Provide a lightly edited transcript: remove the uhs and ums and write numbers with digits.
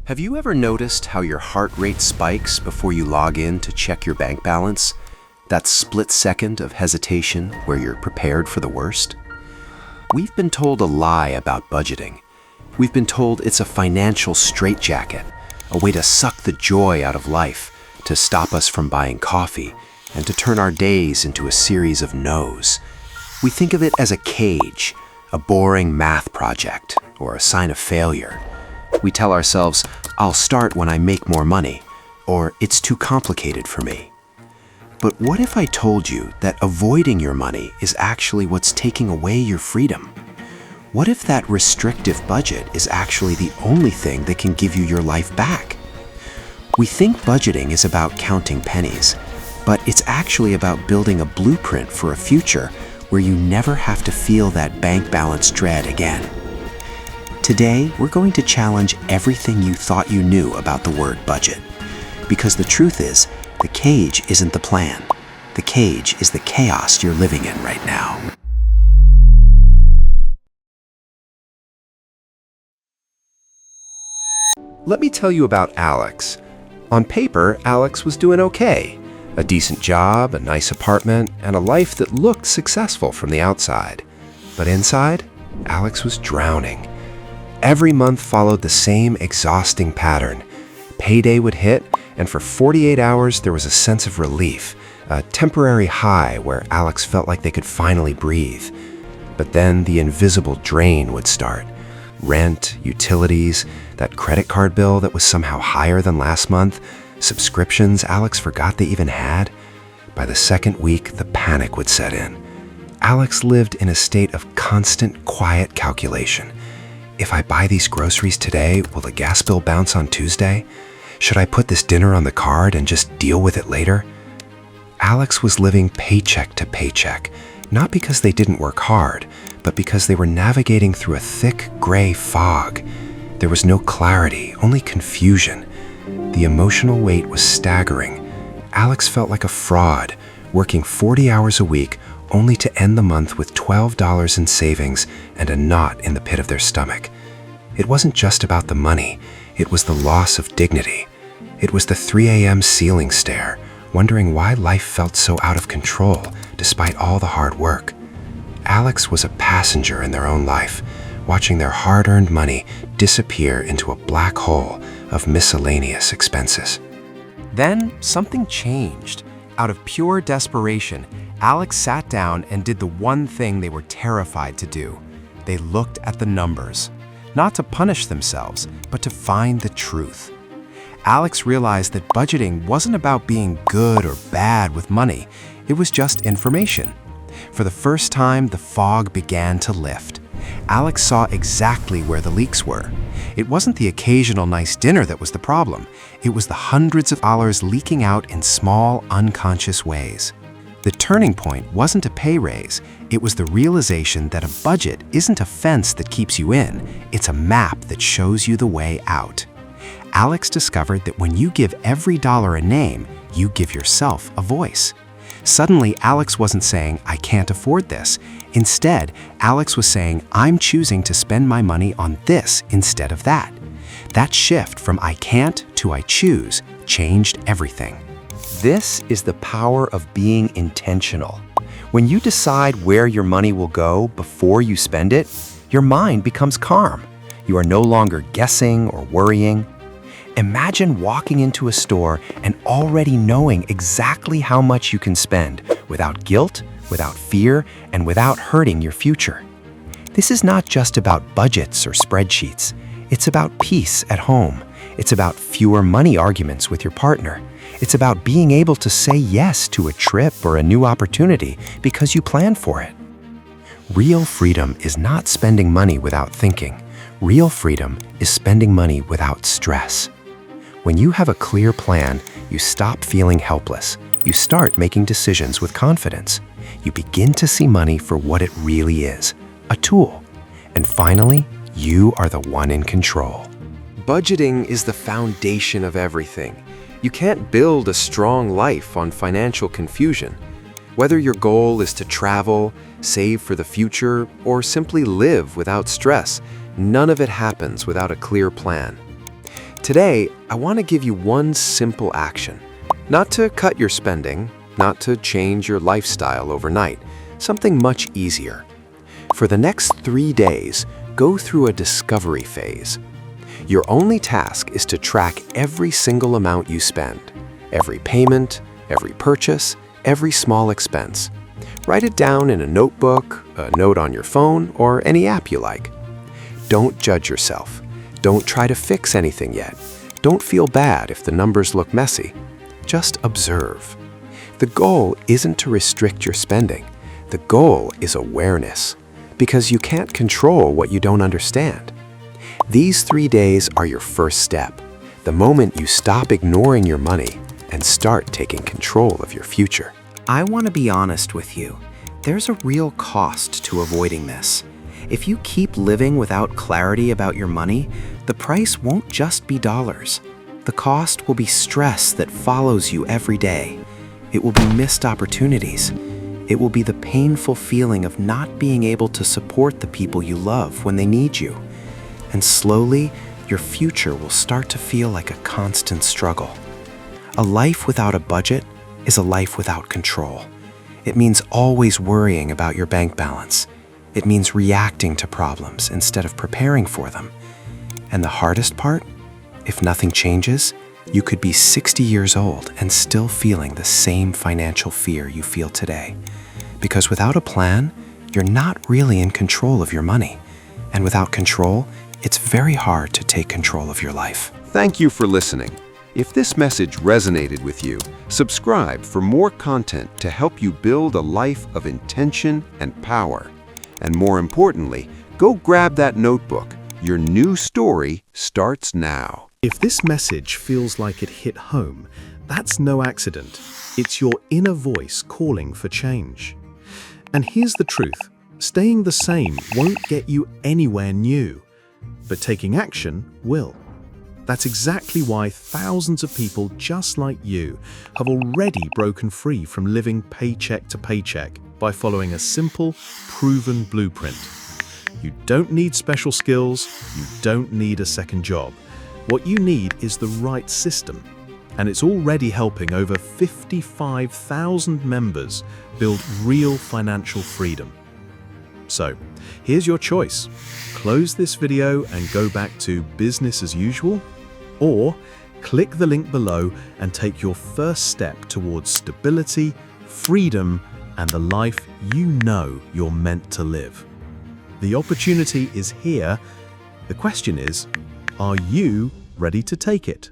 Have you ever noticed how your heart rate spikes before you log in to check your bank balance? That split second of hesitation where you're prepared for the worst? We've been told a lie about budgeting. We've been told it's a financial straitjacket, a way to suck the joy out of life, to stop us from buying coffee, and to turn our days into a series of no's. We think of it as a cage, a boring math project, or a sign of failure. We tell ourselves, I'll start when I make more money, or it's too complicated for me. But what if I told you that avoiding your money is actually what's taking away your freedom? What if that restrictive budget is actually the only thing that can give you your life back? We think budgeting is about counting pennies, but it's actually about building a blueprint for a future where you never have to feel that bank balance dread again. Today, we're going to challenge everything you thought you knew about the word budget. Because the truth is, the cage isn't the plan. The cage is the chaos you're living in right now. Let me tell you about Alex. On paper, Alex was doing okay. A decent job, a nice apartment, and a life that looked successful from the outside. But inside, Alex was drowning. Every month followed the same exhausting pattern. Payday would hit, and for 48 hours there was a sense of relief, a temporary high where Alex felt like they could finally breathe. But then the invisible drain would start. Rent, utilities, that credit card bill that was somehow higher than last month, subscriptions Alex forgot they even had. By the second week, the panic would set in. Alex lived in a state of constant, quiet calculation. If I buy these groceries today, will the gas bill bounce on Tuesday? Should I put this dinner on the card and just deal with it later? Alex was living paycheck to paycheck, not because they didn't work hard, but because they were navigating through a thick, gray fog. There was no clarity, only confusion. The emotional weight was staggering. Alex felt like a fraud, working 40 hours a week only to end the month with $12 in savings and a knot in the pit of their stomach. It wasn't just about the money, it was the loss of dignity. It was the 3 a.m. ceiling stare, wondering why life felt so out of control despite all the hard work. Alex was a passenger in their own life, watching their hard-earned money disappear into a black hole of miscellaneous expenses. Then something changed. Out of pure desperation, Alex sat down and did the one thing they were terrified to do. They looked at the numbers, not to punish themselves, but to find the truth. Alex realized that budgeting wasn't about being good or bad with money. It was just information. For the first time, the fog began to lift. Alex saw exactly where the leaks were. It wasn't the occasional nice dinner that was the problem. It was the hundreds of dollars leaking out in small, unconscious ways. The turning point wasn't a pay raise. It was the realization that a budget isn't a fence that keeps you in. It's a map that shows you the way out. Alex discovered that when you give every dollar a name, you give yourself a voice. Suddenly, Alex wasn't saying, I can't afford this. Instead, Alex was saying, I'm choosing to spend my money on this instead of that. That shift from I can't to I choose changed everything. This is the power of being intentional. When you decide where your money will go before you spend it, your mind becomes calm. You are no longer guessing or worrying. Imagine walking into a store and already knowing exactly how much you can spend without guilt, without fear, and without hurting your future. This is not just about budgets or spreadsheets. It's about peace at home. It's about fewer money arguments with your partner. It's about being able to say yes to a trip or a new opportunity because you planned for it. Real freedom is not spending money without thinking. Real freedom is spending money without stress. When you have a clear plan, you stop feeling helpless. You start making decisions with confidence. You begin to see money for what it really is, a tool. And finally, you are the one in control. Budgeting is the foundation of everything. You can't build a strong life on financial confusion. Whether your goal is to travel, save for the future, or simply live without stress, none of it happens without a clear plan. Today, I want to give you one simple action. Not to cut your spending, not to change your lifestyle overnight, something much easier. For the next 3 days, go through a discovery phase. Your only task is to track every single amount you spend, every payment, every purchase, every small expense. Write it down in a notebook, a note on your phone, or any app you like. Don't judge yourself. Don't try to fix anything yet. Don't feel bad if the numbers look messy. Just observe. The goal isn't to restrict your spending. The goal is awareness, because you can't control what you don't understand. These 3 days are your first step, the moment you stop ignoring your money and start taking control of your future. I want to be honest with you. There's a real cost to avoiding this. If you keep living without clarity about your money, the price won't just be dollars. The cost will be stress that follows you every day. It will be missed opportunities. It will be the painful feeling of not being able to support the people you love when they need you. And slowly, your future will start to feel like a constant struggle. A life without a budget is a life without control. It means always worrying about your bank balance. It means reacting to problems instead of preparing for them. And the hardest part? If nothing changes, you could be 60 years old and still feeling the same financial fear you feel today. Because without a plan, you're not really in control of your money. And without control, it's very hard to take control of your life. Thank you for listening. If this message resonated with you, subscribe for more content to help you build a life of intention and power. And more importantly, go grab that notebook. Your new story starts now. If this message feels like it hit home, that's no accident. It's your inner voice calling for change. And here's the truth. Staying the same won't get you anywhere new, but taking action will. That's exactly why thousands of people just like you have already broken free from living paycheck to paycheck by following a simple, proven blueprint. You don't need special skills, you don't need a second job. What you need is the right system, and it's already helping over 55,000 members build real financial freedom. So, here's your choice. Close this video and go back to business as usual, or click the link below and take your first step towards stability, freedom, and the life you know you're meant to live. The opportunity is here. The question is, are you ready to take it?